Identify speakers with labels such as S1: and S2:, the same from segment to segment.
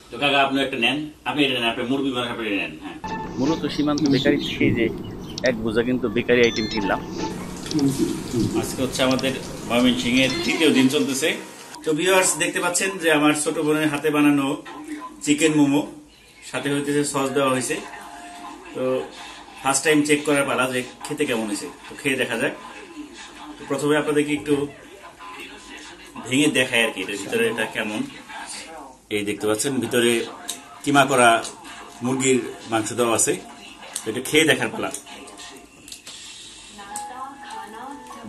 S1: তো কাকা আপনি একটা নেন, আপনি এটা নেন, আপনি মুরগি বানান, আপনি এটা নেন। হ্যাঁ,
S2: মূলত সীমান্ত বেকারি থেকে যে এক বোঝা কিন্তু বেকারি আইটেম কিনলাম।
S1: আজকে হচ্ছে আমাদের ময়মনসিংহের তৃতীয় দিন চলতেছে। তো ভিউয়ার্স দেখতে পাচ্ছেন যে আমার ছোট বোনের হাতে বানানো চিকেন মোমো, সাথে হইতেছে সস দেওয়া হয়েছে। তো ফার্স্ট টাইম চেক করার পালা যে খেতে কেমন হয়েছে, তো খেয়ে দেখা যাক। তো প্রথমে আপনাদেরকে একটু ভেঙে দেখায় আর কি এটার ভিতরে এটা কেমন। এই দেখতে পাচ্ছেন ভিতরে কিমা করা মুরগির মাংস দেওয়া আছে। তো এটা খেয়ে দেখার পালা।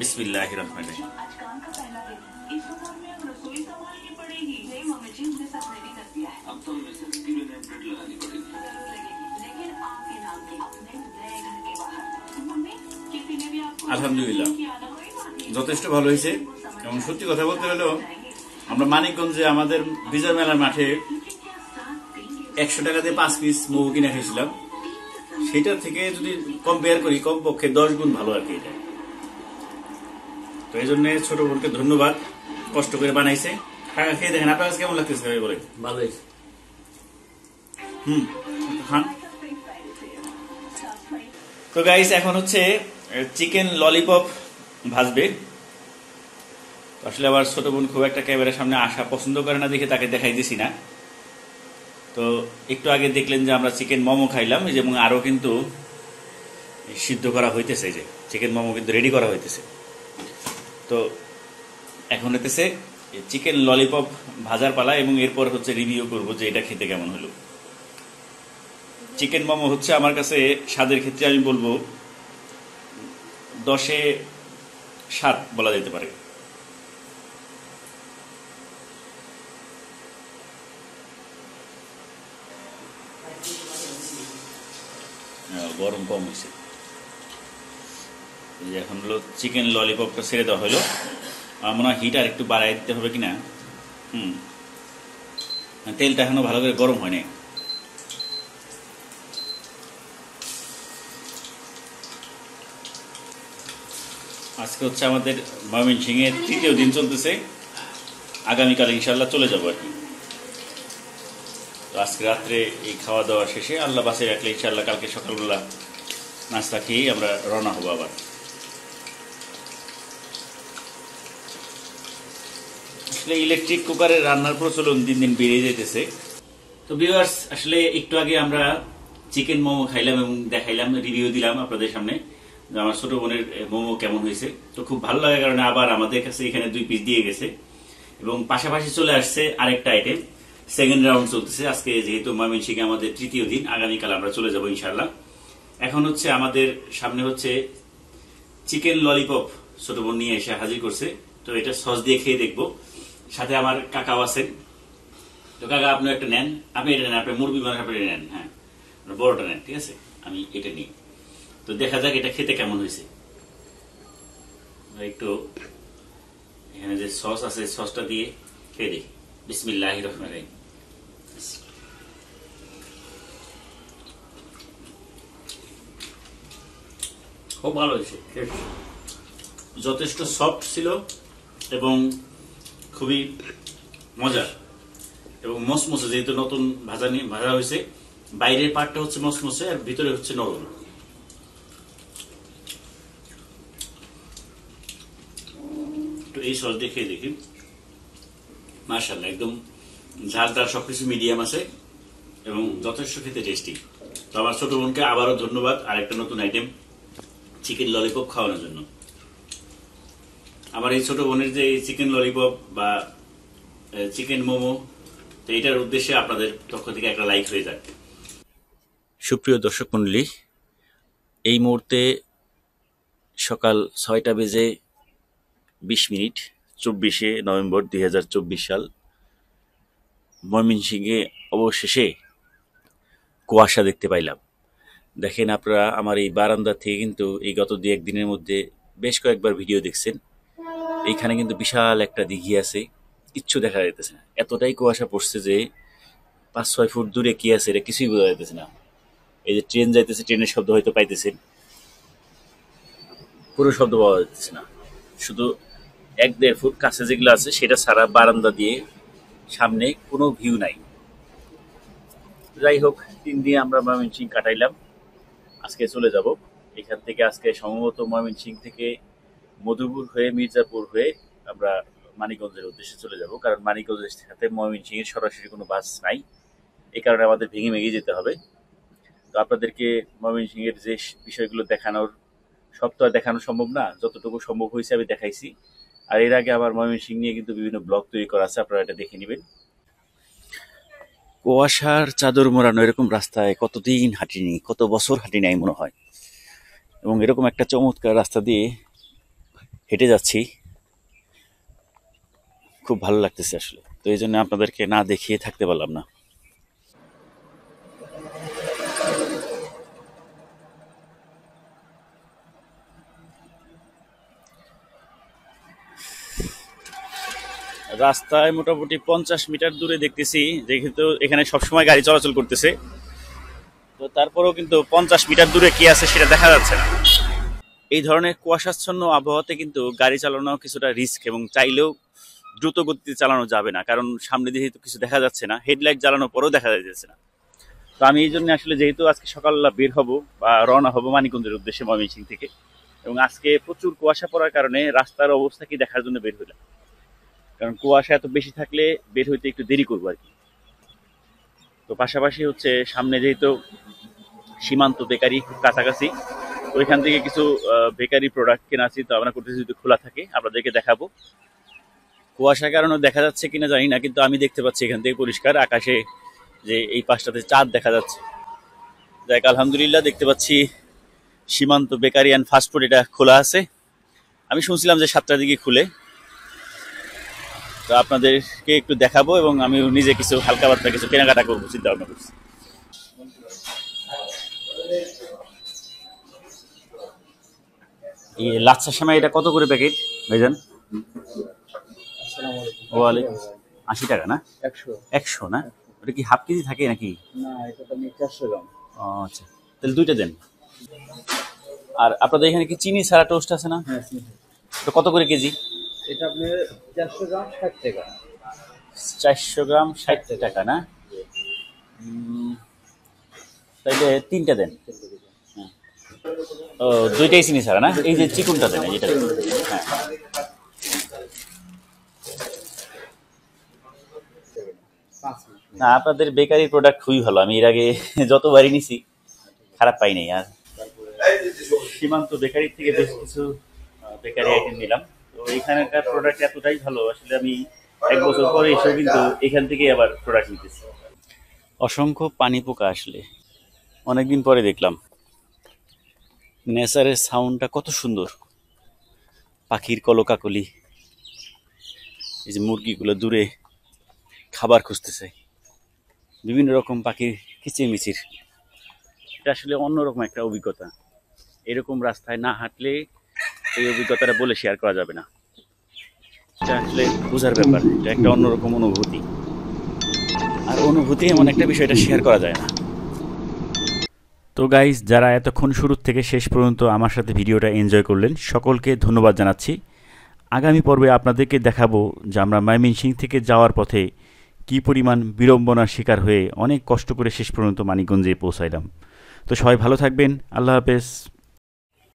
S1: বিসমিল্লাহির রহমানির রহিম। আলহামদুলিল্লাহ, যথেষ্ট ভালো হয়েছে। এবং সত্যি কথা বলতে হলেও আমরা মানিকগঞ্জে আমাদের বিজয় মেলার মাঠে 100 টাকা দিয়ে 5 পিস মোমো কিনে খেয়েছিলাম। সেটা থেকে যদি কম্পেয়ার করি, কমপক্ষে 10 গুণ ভালো আর কি এটা। তো এই জন্য ছোট বোনকে ধন্যবাদ, কষ্ট করে বানাইছে। খেয়ে দেখেন আপনার কাছে কেমন লাগতেছে বলে।
S3: ভালো হয়েছে।
S1: খান। তো গাইস এখন হচ্ছে চিকেন ললিপপ ভাজবে। আসলে আবার ছোট বোন খুব একটা ক্যামেরার সামনে আসা পছন্দ করে না দেখে তাকে দেখাই দিছি না। তো একটু আগে দেখলেন যে আমরা চিকেন মোমো খাইলাম, এবং আরো কিন্তু সিদ্ধ করা হইতেছে, যে চিকেন মোমো কিন্তু রেডি করা হইতেছে। তো এখন হইতেছে চিকেন ললিপপ ভাজার পালা, এবং এরপর হচ্ছে রিভিউ করব যে এটা খেতে কেমন হলো। চিকেন মোমো হচ্ছে আমার কাছে স্বাদের ক্ষেত্রে আমি বলবো 10-এ 7 বলা যেতে পারে। গরম কম হয়েছে। এখন হলো চিকেন ললিপপটা ছেড়ে দেওয়া হলো। আমার মনে হয় হিট আর একটু বাড়াই দিতে হবে কিনা। তেলটা এখনো ভালো করে গরম হয়নি। আজকে হচ্ছে আমাদের ময়মনসিংহের তৃতীয় দিন চলতেছে। আগামীকাল ইনশাল্লাহ চলে যাবো আর কি। তো আজকে রাত্রে এই খাওয়া দাওয়া শেষে আল্লাহ বাসে রাখলে ইনশাল্লাহ কালকে সকালবেলা নাস্তা খেয়েই আমরা রওনা হবো আবার। আসলে ইলেকট্রিক কুকারে রান্নার প্রচলন দিন দিন বেড়ে যেতেছে। তো ভিউয়ার্স আসলে একটু আগে আমরা চিকেন মোমো খাইলাম এবং দেখাইলাম, রিভিউ দিলাম আপনাদের সামনে যে আমার ছোট বোনের মোমো কেমন হয়েছে। তো খুব ভালো লাগার কারণে আবার আমাদের কাছে এখানে 2 পিস দিয়ে গেছে, এবং পাশাপাশি চলে আসছে আরেকটা আইটেম। সেকেন্ড রাউন্ড চলতেছে আজকে, যেহেতু ময়মনসিংহে আমাদের তৃতীয় দিন, আগামীকাল আমরা চলে যাব ইনশাল্লাহ। এখন হচ্ছে আমাদের সামনে হচ্ছে চিকেন ললিপপ ছোট বোন নিয়ে এসে হাজির করছে। তো এটা সস দিয়ে খেয়ে দেখবো। সাথে আমার কাকাও আছেন। তো কাকা আপনি একটা নেন, আপনি এটা নেন, আপনি মুরগি বানান, আপনি এটা নেন। হ্যাঁ, বড়টা নেন, ঠিক আছে, আমি এটা নিই। তো দেখা যাক এটা খেতে কেমন হয়েছে। একটু এখানে যে সস আছে সসটা দিয়ে খেয়ে দেখি। বিসমিল্লাহির রহমানির রহিম।
S3: খুব ভালো হয়েছে।
S1: যথেষ্ট সফট ছিল এবং খুবই মজার এবং মসমসে, যেহেতু নতুন ভাজা হয়েছে। বাইরের পার্টটা হচ্ছে মসমসে আর ভিতরে হচ্ছে নরম। তো এই সস দিয়ে খেয়ে দেখি। মাশাআল্লাহ, একদম ঝাল টাল সবকিছু মিডিয়াম আছে এবং যথেষ্ট খেতে টেস্টি। তো আমার ছোট বোনকে আবারও ধন্যবাদ আরেকটা নতুন আইটেম চিকেন ললিপপ খাওয়ানোর জন্য। আমার এই ছোট বোনের যে চিকেন ললিপপ বা চিকেন মোমো, তো এটার উদ্দেশ্যে আপনাদের পক্ষ থেকে একটা লাইক হয়ে যাক। সুপ্রিয় দর্শক মণ্ডলী, এই মুহূর্তে সকাল 6টা বেজে 20 মিনিট, 24শে নভেম্বর 2024 সাল। ময়মনসিংহে অবশেষে কুয়াশা দেখতে পাইলাম। দেখেন আপনারা আমার এই বারান্দা থেকে কিন্তু এই গত 2-1 দিনের মধ্যে বেশ কয়েকবার ভিডিও দেখছেন। এইখানে কিন্তু বিশাল একটা দিঘি আছে, কিচ্ছু দেখা যাইতেছে না। এতটাই কুয়াশা পড়ছে যে 5-6 ফুট দূরে কি আছে এটা কিছুই বোঝা যাইতেছে না। এই যে ট্রেন যাইতেছে, ট্রেনের শব্দ হয়তো পাইতেছেন, পুরো শব্দ পাওয়া যাচ্ছে না। শুধু 1-1.5 ফুট কাছে যেগুলো আছে সেটা ছাড়া বারান্দা দিয়ে সামনে কোনো ভিউ নাই।
S2: যাই হোক, 3 দিন আমরা ময়মনসিংহ কাটাইলাম, আজকে চলে যাব। এখান থেকে আজকে সম্ভবত ময়মনসিংহ থেকে মধুপুর হয়ে মির্জাপুর হয়ে আমরা মানিকগঞ্জের উদ্দেশ্যে চলে যাব, কারণ মানিকগঞ্জের সাথে ময়মনসিংহের সরাসরি কোনো বাস নাই। এই কারণে আমাদের ভেঙে ভেঙে যেতে হবে। তো আপনাদেরকে ময়মনসিংহের যে বিষয়গুলো দেখানোর, সব তো আর দেখানো সম্ভব না, যতটুকু সম্ভব হয়েছে আমি দেখাইছি। আর এর আগে আবার ময়মনসিংহ নিয়ে কিন্তু বিভিন্ন ব্লগ তৈরি করা আছে, আপনারা এটা দেখে নেবেন। কুয়াশার চাদর মোড়ানো এরকম রাস্তায় কতদিন হাঁটিনি, কত বছর হাঁটি নাই মনে হয়। এবং এরকম একটা চমৎকার রাস্তা দিয়ে হেঁটে যাচ্ছি, খুব ভালো লাগতেছে আসলে। তো এই জন্য আপনাদেরকে না দেখিয়ে থাকতে পারলাম না। রাস্তায় মোটামুটি 50 মিটার দূরে দেখতেছি, যেহেতু এখানে সবসময় গাড়ি চলাচল করতেছে, তো তারপরেও কিন্তু 50 মিটার দূরে কি আছে সেটা দেখা যাচ্ছে না। এই ধরনের কুয়াশাচ্ছন্ন আবহাওয়াতে কিন্তু গাড়ি চালানো কিছুটা রিস্ক, এবং চাইলেও দ্রুত গতিতে চালানো যাবে না, কারণ সামনে যেহেতু কিছু দেখা যাচ্ছে না, হেডলাইট জ্বালানোর পরেও দেখা যাচ্ছে না। তো আমি এই জন্য আসলে, যেহেতু আজকে সকালবেলা বের হব বা রওনা হব মানিকগঞ্জের উদ্দেশ্যে ময়মনসিংহ থেকে, এবং আজকে প্রচুর কুয়াশা পড়ার কারণে রাস্তার অবস্থা কি দেখার জন্য বের হইলাম, কারণ কুয়াশা এত বেশি থাকলে বের হইতে একটু দেরি করবো আর কি। তো পাশাপাশি হচ্ছে সামনে যেহেতু সীমান্ত বেকারি খুব কাছাকাছি, তো এখান থেকে কিছু বেকারি প্রোডাক্ট কেনা আছে, তো আমরা করতেছি যদি খোলা থাকে আপনাদেরকে দেখাবো। কুয়াশার কারণে দেখা যাচ্ছে কিনা জানি না, কিন্তু আমি দেখতে পাচ্ছি এখান থেকে পরিষ্কার আকাশে যে এই পাশটাতে চাঁদ দেখা যাচ্ছে। যাই আলহামদুলিল্লাহ, দেখতে পাচ্ছি সীমান্ত বেকারি অ্যান্ড ফাস্টফুড এটা খোলা আছে। আমি শুনছিলাম যে 7টার দিকে খুলে। তো আপনাদেরকে একটু দেখাবো, এবং আমি নিজে কিছু হালকা পাতলা কিছু কেনাকাটা করবো চিন্তা ভাবনা করছি। এই লাচ্ছা সেমাই এটা কত করে প্যাকেট ভাইজান? ওয়ালাইকুম 80 টাকা না? 100 না? ওটা কি হাফ কেজি থাকে নাকি?
S4: না, এটা তো 400 গ্রাম।
S2: ও আচ্ছা, তাহলে 2টা দেন। আর আপনাদের এখানে কি চিনি ছাড়া টোস্ট আছে না?
S4: হ্যাঁ,
S2: তো কত করে কেজি?
S4: এটা আপনার 400 গ্রাম 60 টাকা।
S2: 400 গ্রাম 60 টাকা না? তাইলে 3টা দেন। হ্যাঁ। ও, 2টাই চিনি ছাড়া না? এই যে চিকুনটা দেন, যেটা। হ্যাঁ। না, আপনাদের বেকারি প্রোডাক্ট খুবই ভালো, আমি এর আগে যতবারই নিছি খারাপ পাই নাই। আর সীমান্ত বেকারি থেকে বেশ কিছু বেকারি আইটেম নিলাম, তো এখানকার প্রোডাক্ট এতটাই ভালো, আসলে আমি 1 বছর পরে এসেও কিন্তু এখান থেকেই আবার প্রোডাক্ট নিতেছি। অসংখ্য পানি পোকা, আসলে অনেকদিন পরে দেখলাম। নেচারের সাউন্ডটা কত সুন্দর, পাখির কলকাকলি, এই যে মুরগিগুলো দূরে খাবার খুঁজতেছে, বিভিন্ন রকম পাখির কিচিরমিচির। এটা আসলে অন্যরকম একটা অভিজ্ঞতা। এরকম রাস্তায় না হাঁটলে এই অভিজ্ঞতাটা বলে শেয়ার করা যাবে না। এটা আসলে বোঝার ব্যাপার, এটা একটা অন্যরকম অনুভূতি। আর অনুভূতি এমন একটা বিষয়, এটা শেয়ার করা যায় না। তো গাইস, যারা এতক্ষণ শুরু থেকে শেষ পর্যন্ত আমার সাথে ভিডিওটা এনজয় করলেন, সকলকে ধন্যবাদ জানাচ্ছি। আগামী পর্বে আপনাদেরকে দেখাবো যে আমরা ময়মনসিংহ থেকে যাওয়ার পথে কী পরিমাণ বিড়ম্বনার শিকার হয়ে অনেক কষ্ট করে শেষ পর্যন্ত মানিকগঞ্জে পৌঁছাইলাম। তো সবাই ভালো থাকবেন, আল্লাহ হাফেজ।